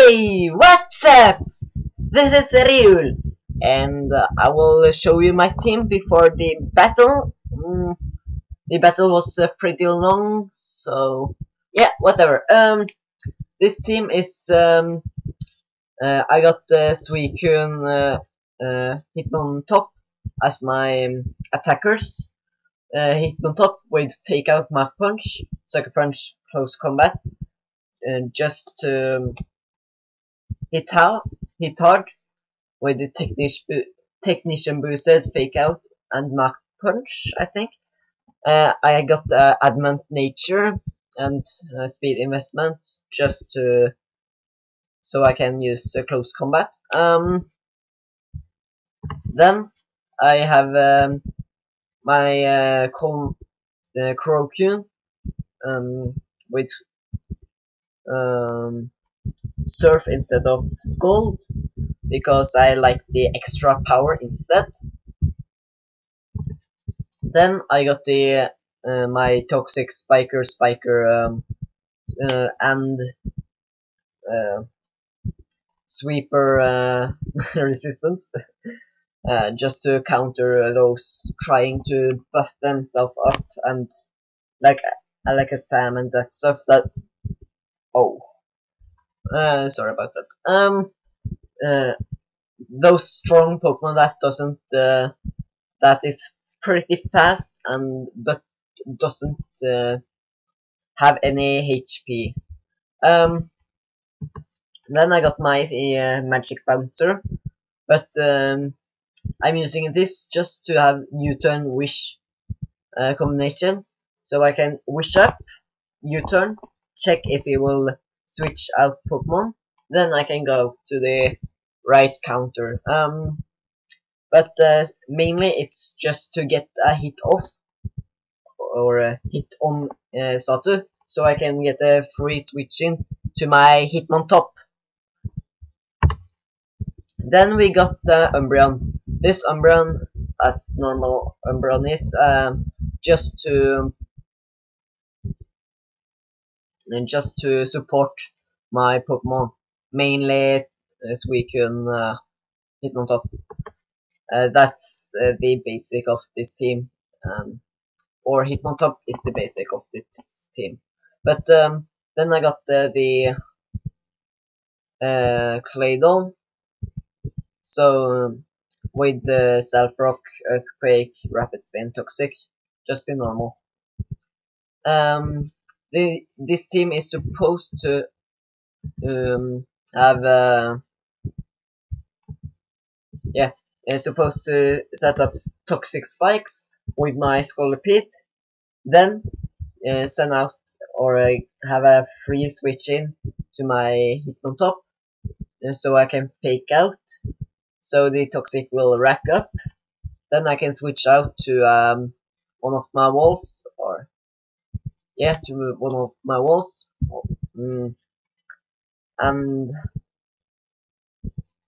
Hey, what's up? This is Ryul, and I will show you my team before the battle. The battle was pretty long, so yeah, whatever. This team is I got the Suicune Hitmon top as my attackers. Hitmon top with Fake Out, Mach Punch, Sucker Punch, Close Combat, and just to hit hard with the technician boosted Fake Out and Mach Punch, I think. I got Adamant Nature and Speed Investment just to so I can use close combat. Then I have my Crocune with Surf instead of Scald because I like the extra power instead. Then I got the my Toxic Spiker and Sweeper resistance just to counter those trying to buff themselves up and like a Sam and that stuff that sorry about that. Those strong Pokemon that doesn't that is pretty fast and but doesn't have any HP. Then I got my Magic Bouncer, but I'm using this just to have U-turn Wish combination, so I can wish up, U-turn, check if it will switch out Pokemon, then I can go to the right counter. But mainly it's just to get a hit off or a hit on Satu, so I can get a free switching to my Hitmon top. Then we got the Umbreon. This Umbreon, as normal Umbreon is, just to support my Pokemon, mainly Suicune Hitmon top. That's the basic of this team, or Hitmon top is the basic of this team. But then I got the Claydol. So with the Self Rock, Earthquake, Rapid Spin, Toxic, just the normal. This team is supposed to have supposed to set up Toxic Spikes with my Scolipede, then send out or have a free switch in to my Hitmon top, so I can Fake Out. So the Toxic will rack up. Then I can switch out to one of my walls, or yeah, to one of my walls, and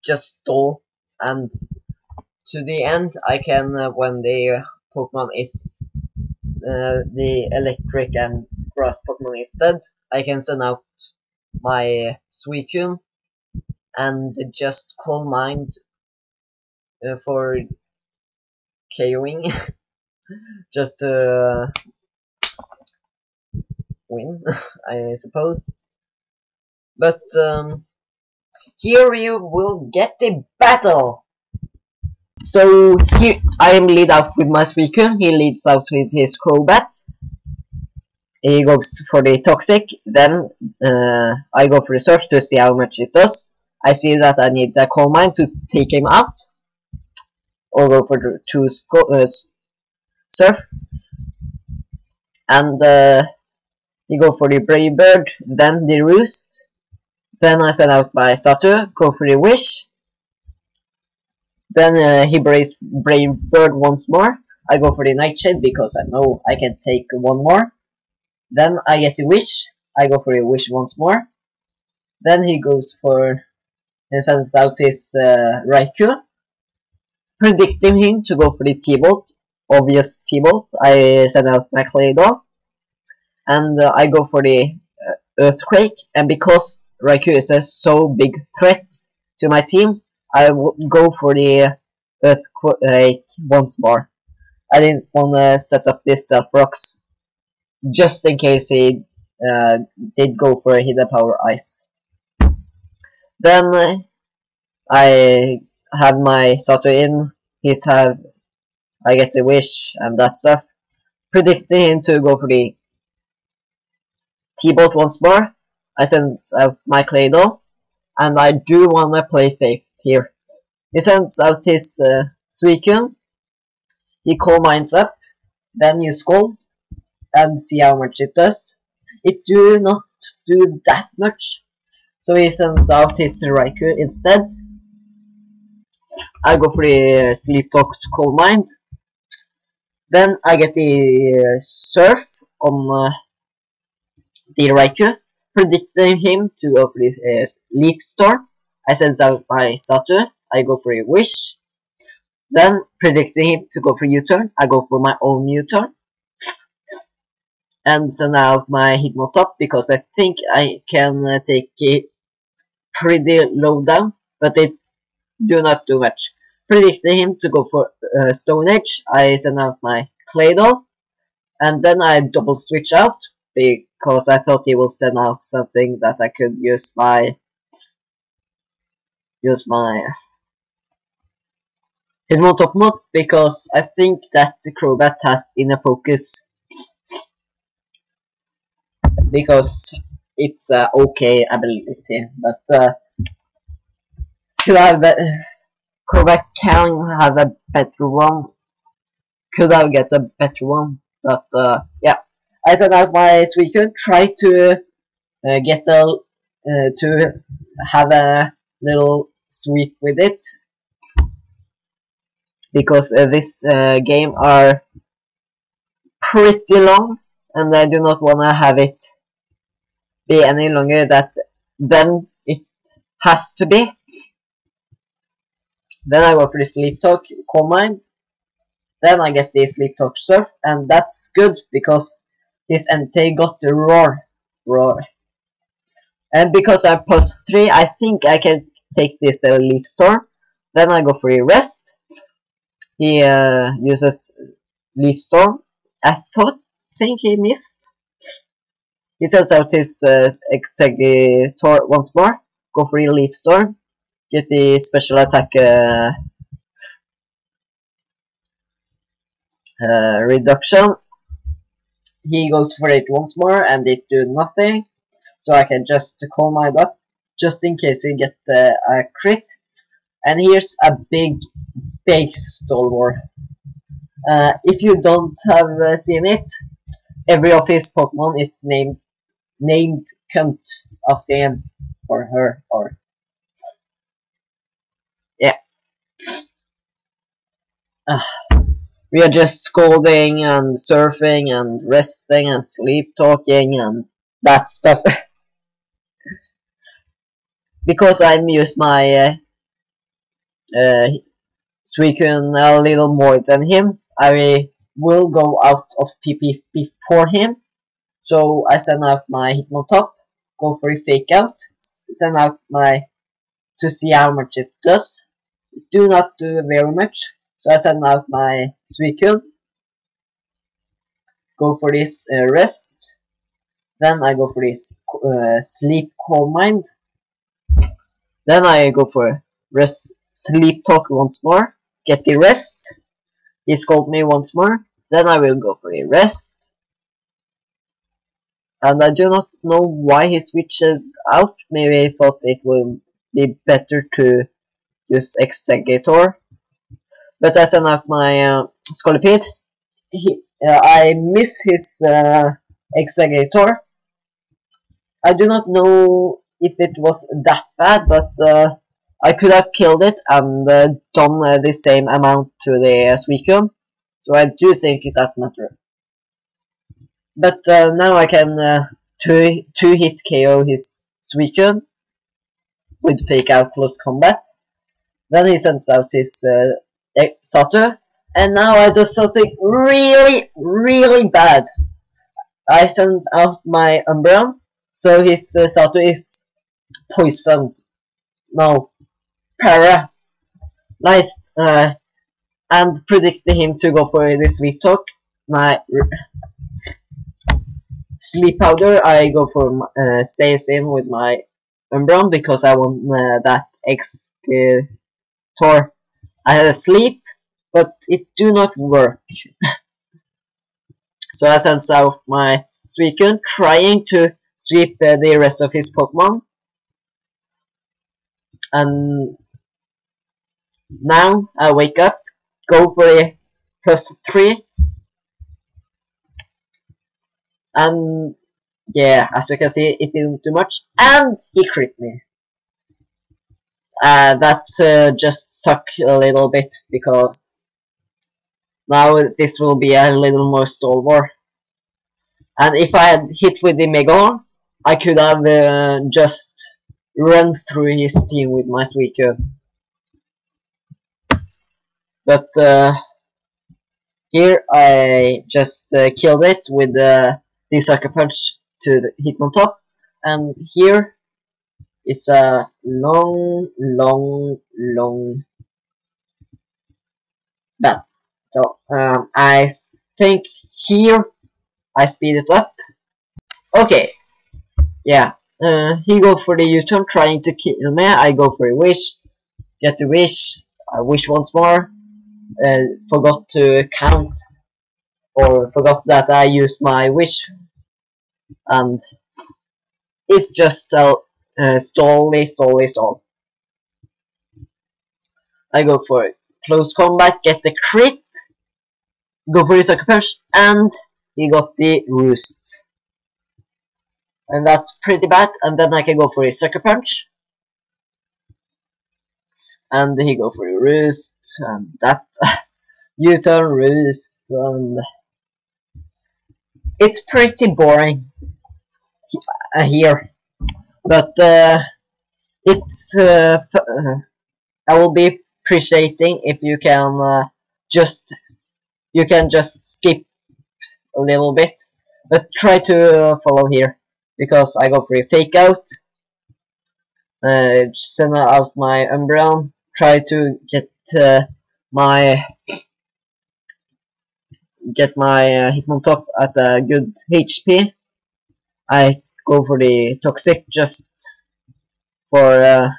just stall. And to the end, I can when the Pokemon is the Electric and Grass Pokemon is dead, I can send out my Suicune and just Calm Mind for KOing just to win, I suppose. But here you will get the battle. So here I am lead out with my Suicune. He leads out with his Crobat. He goes for the Toxic. Then I go for the Surf to see how much it does. I see that I need a Calm Mind to take him out, or go for the Surf. And you go for the Brave Bird, then the Roost. Then I send out my Satu, go for the Wish. Then he Brave Bird once more. I go for the Nightshade because I know I can take one more. Then I get the Wish. I go for the Wish once more. Then he goes for and sends out his Raikou, predicting him to go for the T-Bolt, obvious T-Bolt. I send out my Claydol, and I go for the Earthquake, and because Raikou is a so big threat to my team, I would go for the Earthquake once more. I didn't want to set up this Stealth Rocks just in case he did go for a Hidden Power Ice. Then I have my Sato in, I get the wish and that stuff. Predicting him to go for the T-Bolt once more. I send out my Claydol, and I do wanna play safe here. He sends out his Suicune, he Coal Mines up, then you Scold, and see how much it does. It do not do that much, so he sends out his Raikou instead. I go for the Sleep Talk to Coal Mine. Then I get the Surf on the Raikou, predicting him to go for this Leaf Storm. I send out my Satu, I go for a Wish. Then, predicting him to go for U-turn, I go for my own U-turn. And send out my Hitmontop because I think I can take it pretty low down, but it do not do much. Predicting him to go for Stone Edge, I send out my Claydol, and then I double switch out because I thought he will send out something that I could use my Hitmontop mod, because I think that the Crobat has inner focus because it's a okay ability, but could have Crobat can have a better one. Could I get a better one? But yeah, I sent out my Suicune. Try to get to have a little sweep with it, because this game are pretty long, and I do not wanna have it be any longer than it has to be. Then I go for the Sleep Talk, Calm Mind. Then I get the Sleep Talk Surf, and that's good because his NT got the Roar. And because I'm +3, I think I can take this Leaf Storm. Then I go for a Rest. He uses Leaf Storm. I think he missed. He sends out his Exeggutor once more. Go for a Leaf Storm. Get the special attack reduction. He goes for it once more and it do nothing. So I can just Calm Mind up just in case he get a crit. And here's a big Stalwart. If you don't have seen it, every of his Pokemon is named cunt after him or her, or yeah. We are just scolding and surfing and resting and sleep talking and that stuff. Because I use my Suicune a little more than him, I will go out of PP before him. So I send out my Hitmontop, go for a Fake Out, send out my to see how much it does. It do not do very much. So I send out my Suicune, go for this Rest, then I go for this Sleep Calm Mind, then I go for Rest, Sleep Talk once more, get the Rest, he scold me once more, then I will go for a Rest, and I do not know why he switched out. Maybe he thought it would be better to use Exeggutor. But I send out my Scolipede. I miss his Exeggutor. I do not know if it was that bad, but I could have killed it and done the same amount to the Suicune. So I do think it that matter. But now I can two hit KO his Suicune with Fake Out Close Combat. Then he sends out his Sato, and now I do something really bad. I send out my Umbreon, so his Sato is poisoned, no, paralyzed, and predicted him to go for this weak talk. My sleep powder, I go for stays in with my Umbron because I want that Tor. I had a sleep, but it do not work. So I sends out my Suicune, trying to sweep the rest of his Pokemon. And now I wake up, go for a +3, and yeah, as you can see, it didn't do much, and he crit me. That just sucked a little bit, because now this will be a little more stall war. And if I had hit with the Megalon, I could have just run through his team with my Suicune. But here I just killed it with the Sucker Punch to hit on top. And here is a long battle. So I think here I speed it up. Okay, yeah. He go for the U-turn, trying to kill me. I go for a wish, get the wish. I wish once more. Forgot to count, or forgot that I used my wish, and it's just stall. I go for close combat, get the crit, go for the Sucker Punch, and he got the Roost. And that's pretty bad, and then I can go for a Sucker Punch, and he go for a Roost, and that U-turn Roost, and it's pretty boring here, but it's I will be appreciating if you can just skip a little bit, but try to follow here, because I go for a fake out, send out my Umbreon, try to get my Hitmontop at a good HP. I go for the Toxic just for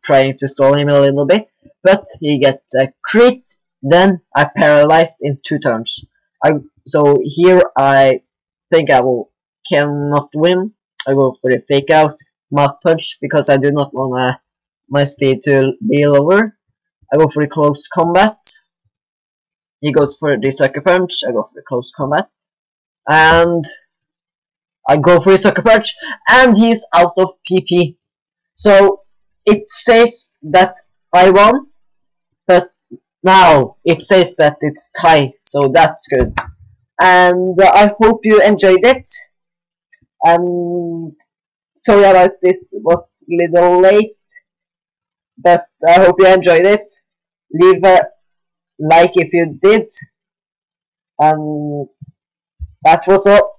trying to stall him a little bit, but he gets a crit. Then I paralyzed in 2 turns. So here I think I cannot win. I go for the fake out Mach Punch, because I do not want my speed to be lower. I go for the close combat. He goes for the Sucker Punch. I go for the close combat, and I go for the Sucker Punch, and he's out of PP. So it says that I won, but now it says that it's tie, so that's good. And I hope you enjoyed it. And sorry about this, was a little late, but I hope you enjoyed it. Leave a like if you did. And that was all.